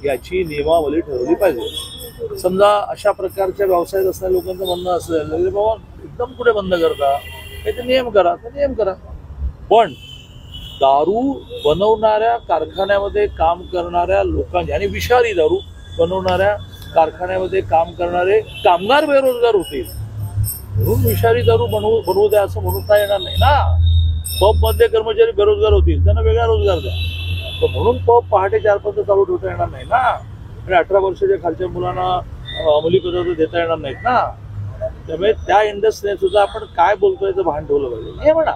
याची नियमावली ठरवली पाहिजे। समजा अशा प्रकारच्या व्यवसायात असणाऱ्या लोकांचं म्हणणं असेल बाबा एकदम कुठे बंद करता, काहीतरी नियम करा, तर नियम करा, पण दारू बनवणाऱ्या कारखान्यामध्ये काम करणाऱ्या लोकांचे आणि विषारी दारू बनवणाऱ्या कारखान्यामध्ये काम करणारे कामगार बेरोजगार होतील म्हणून विषारी दारू बनवू द्या असं म्हणता येणार नाही ना। पब मधले कर्मचारी बेरोजगार होतील, त्यांना वेगळा रोजगार द्या, तर म्हणून पब पहाटे 4 पर्यंत चालू ठेवता येणार नाही ना, आणि 18 वर्षाच्या खालच्या मुलांना अंमली पदार्थ देता येणार नाहीत ना। त्यामुळे त्या इंडस्ट्रीने सुद्धा आपण काय बोलतोय ते भान ठेवलं पाहिजे। हे म्हणा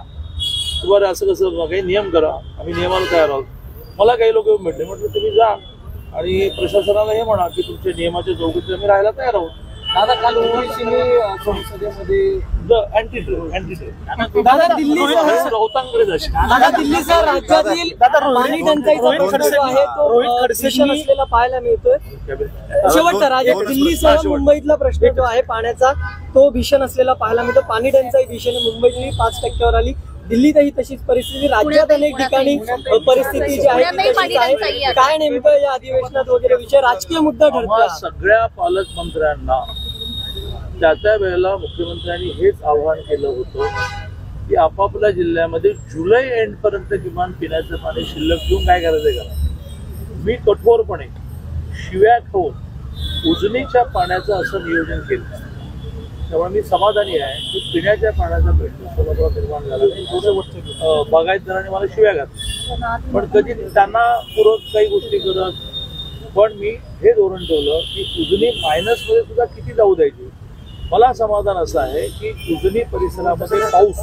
बरं असं कसं काही नियम करा, आम्ही नियमाला तयार आहोत। मला काही लोक म्हटले, म्हटलं तुम्ही जा आणि प्रशासनाला हे म्हणा की तुमच्या नियमाच्या चौकटीत आम्ही राहायला तयार आहोत। दादा काल ओवैसीने संसदेमध्ये दादा दिल्लीसह राज्यातील पाणी टंचाईचा प्रश्न जो आहे तो भीषण असलेला पाहायला मिळतोय। शेवटचा राज्यात दिल्लीसह मुंबईतला प्रश्न जो आहे पाण्याचा तो भीषण असलेला पाहायला मिळतो। पाणी टंचाई भीषण मुंबईतली 5% आली, दिल्लीतही तशीच परिस्थिती, राज्यात अनेक ठिकाणी परिस्थिती जी आहे तशीच आहे। काय नेमकं या अधिवेशनात वगैरे विषय राजकीय मुद्दा ठरतो। सगळ्या पालकमंत्र्यांना त्या वेळेला मुख्यमंत्र्यांनी हेच आवाहन केलं होतं की आपापल्या जिल्ह्यामध्ये जुलै एंड पर्यंत किमान पिण्याचं पाणी शिल्लक ठेवून काय करायचंय का। मी कठोरपणे शिव्या खाऊन उजनीच्या पाण्याचं असं नियोजन केलं, त्यामुळे मी समाधानी आहे की पिण्याच्या पाण्याचा प्रश्न सर्वत्र निर्माण झाला नाही। बागायतदारांनी मला शिव्या घातल्या, पण कधी त्यांना पूरक काही गोष्टी करत, पण मी हे धोरण ठेवलं की उजनी मायनसमध्ये सुद्धा किती जाऊ द्यायची। मला समाधान असं आहे की उजनी परिसरामध्ये पाऊस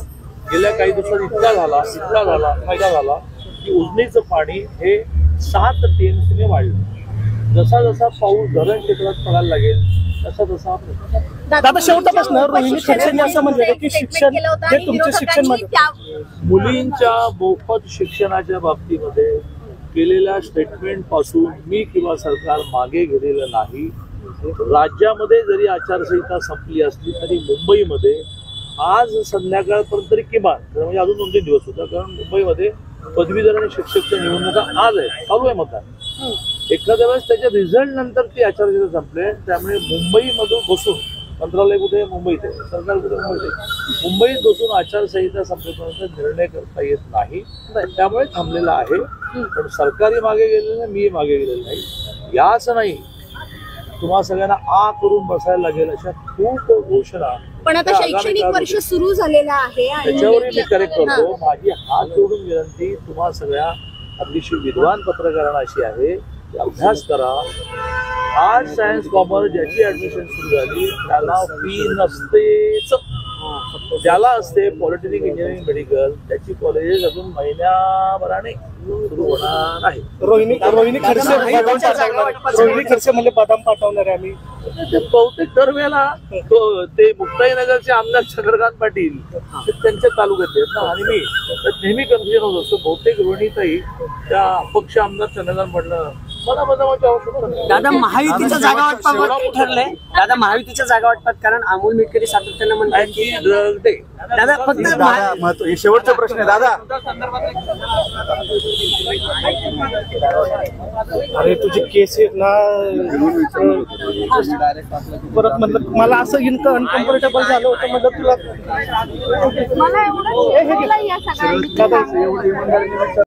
गेल्या काही दिवसात इतका झाला की उजनीचं पाणी हे 7 TMCने वाढलं। जसा जसा पाऊस धरण क्षेत्रात पडायला लागेल तसा तसा दादा शेवटचा प्रश्न, रोहिणी खडसेंनी असं म्हटलं की शिक्षण हे तुमचे शिक्षण मुलींच्या मोफत शिक्षणाच्या बाबतीमध्ये केलेल्या स्टेटमेंट पासून मी किंवा सरकार मागे गेलेलं नाही। राज्यामध्ये जरी आचारसंहिता संपली असली तरी मुंबईमध्ये आज संध्याकाळपर्यंत तरी किमान, म्हणजे अजून 2-3 दिवस होता, कारण मुंबईमध्ये पदवीधर आणि शिक्षकच्या निवडणुका आज आहे, चालू आहे मतदान। एखाद्या वेळेस त्याच्या रिझल्ट नंतर ती आचारसंहिता संपले, त्यामुळे मुंबईमधून बसून, मंत्रालय कुठे मुंबईत आहे, सरकार कुठे मुंबईत आहे, मुंबईत बसून आचारसंहिता संपेपर्यंत निर्णय करता येत नाही, त्यामुळे थांबलेला आहे। पण सरकारही मागे गेलेलं नाही, मी मागे गेलेलं नाही। याच नाही, तुम्हा सगळ्यांना आ करून बसायला लागेल अशा खूप घोषणा। पण आता शैक्षणिक वर्ष सुरू झालेलं आहे, त्याच्यावरही मी करेक्ट करतो। माझी हात जोडून विनंती तुम्हा सगळ्या अतिशय विद्वान पत्रकारांना अशी आहे की अभ्यास करा। आर्ट्स सायन्स कॉमर्स ज्याची ऍडमिशन सुरू झाली त्याला फी नसतेच, ज्याला असते पॉलिटेक्निक इंजिनिअरिंग मेडिकल त्याची कॉलेजेस अजून महिन्याभराने सुरू होणार आहे। रोहिणी खडसे म्हणजे बदाम पाठवणार आहे आम्ही, ते बहुतेक दरवेळेला ते मुक्ताईनगरचे आमदार चंद्रकांत पाटील त्यांच्या तालुक्यात आहेत ना, आणि मी नेहमी कन्फ्युजन होत असतो। बहुतेक रोहिणीताई त्या अपक्ष आमदार चंद्रकांत म्हटलं मला बदलावायची आवश्यकता नाही। दादा महायुतीच्या जागा वाटपात ठरलंय, दादा महायुतीच्या जागा वाटपात, कारण अमोल मिटकरी सातत्यानं म्हणतात की ड्रग डे। दादा फक्त शेवटचा प्रश्न आहे दादा, अरे तुझी केस आहेत ना परत, म्हटलं मला असं अनकम्फर्टेबल झालं होतं, म्हटलं तुला मला एवढं